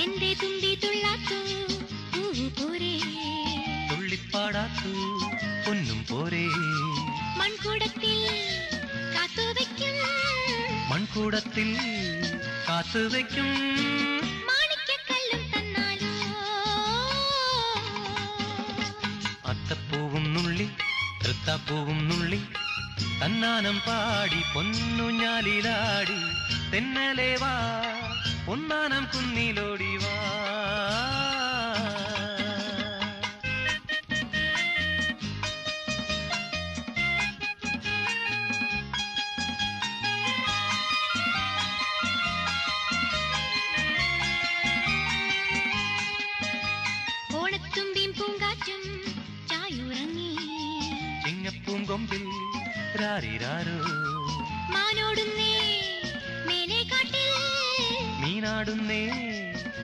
എന്റെ തുമ്പി തുള്ളാത്തു പോരേ, തുള്ളിപ്പാടാത്തു പൊന്നും പോരേ. മൺകൂടത്തിൽ കാത്തുവയ്ക്കും, മൺകൂടത്തിൽ കാത്തുവയ്ക്കും. മാണിക്കക്കല്ലും തന്നാലോ. അത്തപ്പൂവും നുള്ളി തൃത്താപ്പൂവും നുള്ളി തന്നാനം പാടി പൊന്നുഞ്ഞാലിലാടി. തെന്നലേ വാ പൊന്നാനം കുന്നിലോടി വാ. ഓണത്തുമ്പിയും പൂങ്കാറ്റും ചായുറങ്ങി, ചിങ്ങപ്പൂങ്കൊമ്പിൽ രാരിരാരോ. മാനോടുന്നേ മേലെ കാട്ടിൽ, മീനാടുന്നേ